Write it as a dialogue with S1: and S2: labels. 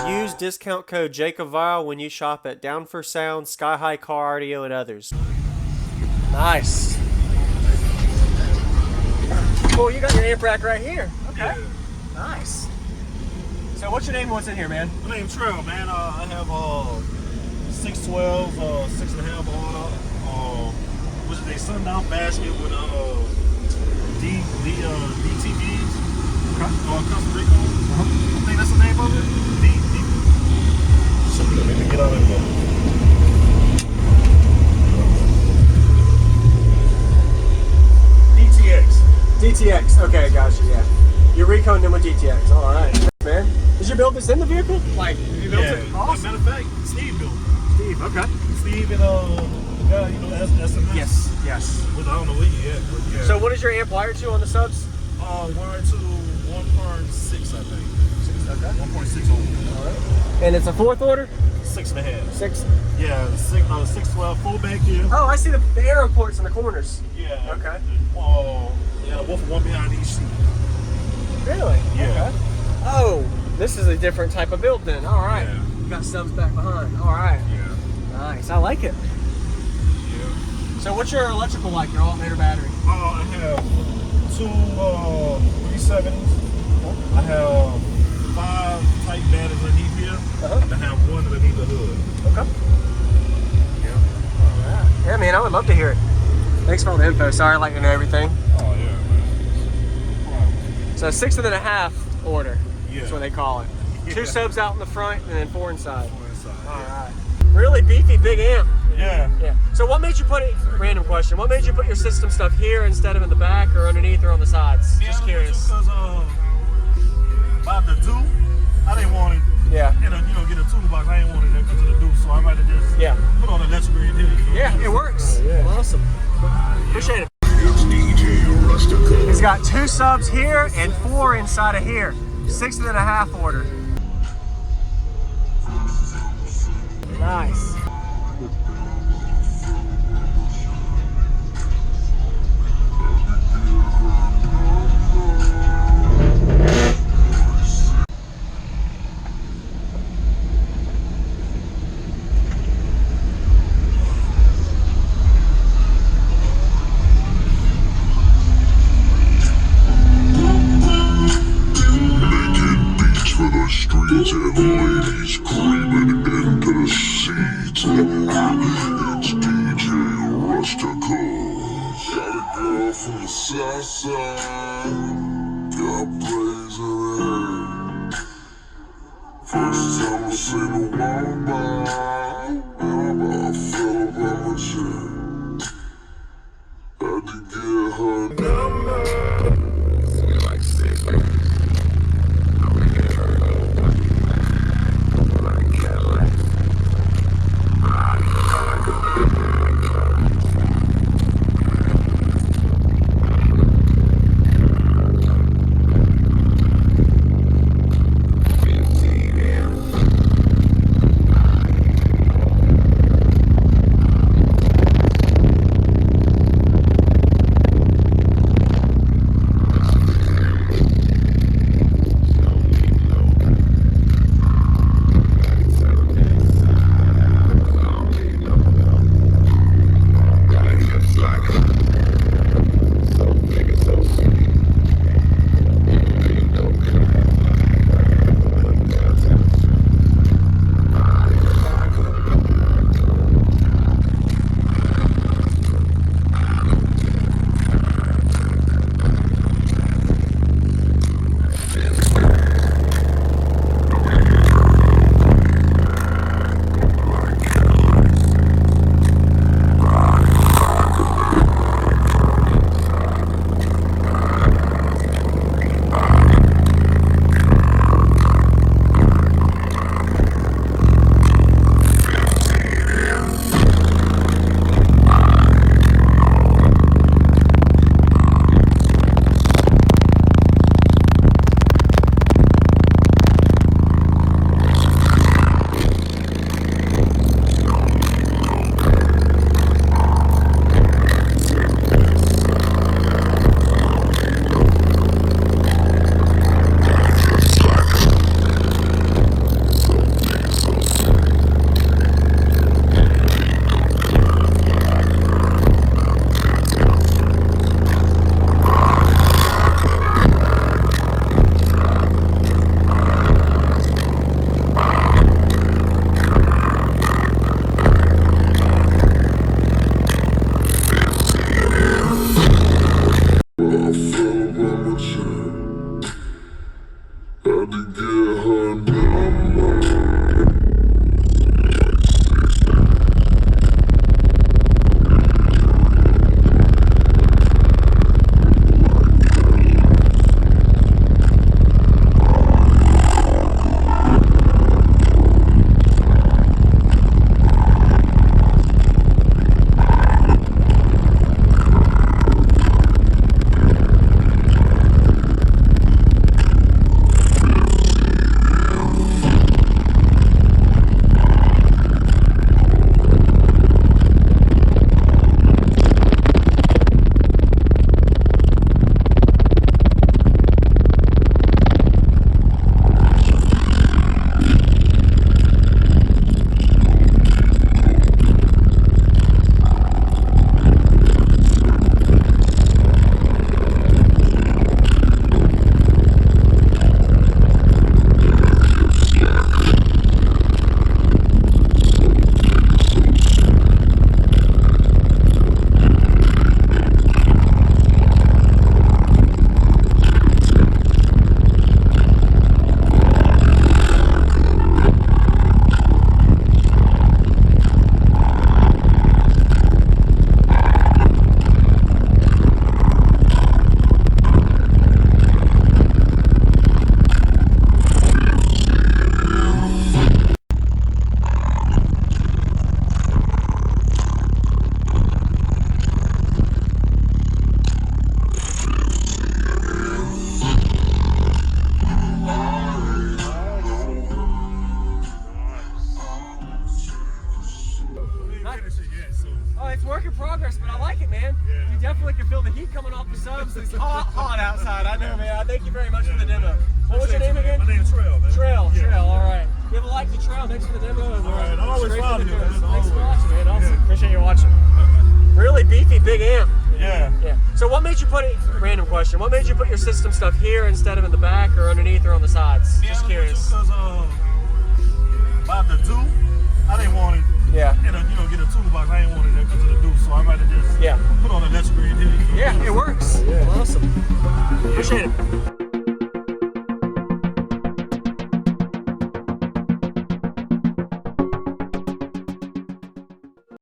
S1: Use discount code JACOBVILE when you shop at Down for Sound, Sky High Car Audio, and others. Nice. Cool, you got your amp rack right here. Okay. Yeah. Nice. So what's your name and what's in here, man?
S2: My name's Trail, man. I have 612, 6.5 on, what's it, sundown basket with DTVs. Okay. Custom Rico. I think that's the name of it. Let me get out of there.
S1: DTX. Okay, gotcha. Yeah. You're recoding them with DTX. All right, man. Did you build this in the vehicle? Like, you built it? Awesome.
S2: Matter of fact, Steve built it.
S1: Steve. Okay.
S2: Steve and the guy, you know, SMS.
S1: Yes. Yes.
S2: But I don't know where he at. But yeah.
S1: So what is your amp wired to on the subs?
S2: Wired to 1.6, I think. Okay. 1.6 ohm.
S1: All right. And it's a fourth order?
S2: 6.5.
S1: 6.
S2: Yeah, 612 full back here.
S1: Oh, I see the arrow ports in the corners.
S2: Yeah.
S1: Okay.
S2: Yeah, one behind each seat.
S1: Really?
S2: Yeah.
S1: Okay. Oh, this is a different type of build then. All right.
S2: Yeah.
S1: You got subs back behind. All right.
S2: Yeah.
S1: Nice. I like it.
S2: Yeah.
S1: So what's your electrical like, your alternator battery?
S2: I have 2 370s. I have 5 tight batteries underneath here. And I have 1 underneath the hood.
S1: Okay.
S2: Yeah.
S1: All right. Yeah, man, I would love to hear it. Thanks for all the info. Sorry, I like to know everything.
S2: Oh, yeah, man.
S1: So 6.5 order.
S2: Yeah.
S1: That's what they call it.
S2: Yeah.
S1: 2 subs out in the front and then 4 inside.
S2: 4 inside.
S1: All right. Really beefy, big amp.
S2: Yeah.
S1: Yeah. So what made you put it? Random question. What made you put your system stuff here instead of in the back or underneath or on the sides?
S2: Yeah,
S1: just curious.
S2: Because by the do, I didn't want it.
S1: Yeah.
S2: And get a toolbox. I didn't want it into the do, so I rather just put on the electrical in here.
S1: Yeah, it works.
S2: Yeah.
S1: Awesome. Appreciate it.
S3: It's DJ Rustico.
S1: He's got 2 subs here and 4 inside of here. 6.5 order. Nice.
S3: Streets and ladies creaming into the seats. It's DJ Rustico. Got a girl from the south side, got braids in her hair. First time I seen her walk by, and I fell up on my chair. Had to get her number.
S1: there, man. Thank you very much for the demo. What was your name again?
S2: My name's Trail, man.
S1: Trail, all right. Give a like to Trail. Thanks for the demo.
S2: All right, I always follow you, man.
S1: Thanks for watching, man. Awesome. Appreciate you watching. Really beefy, big amp.
S2: Yeah.
S1: So what made you put it, random question, what made you put your system stuff here instead of in the back or underneath or on the sides? Just curious.
S2: Because about the do, I didn't want it.
S1: Yeah.
S2: And get a toolbox. I didn't want it because of the do, so I'd rather just put on an electric grid here.
S1: Yeah, it works. Yeah. Awesome. Appreciate it.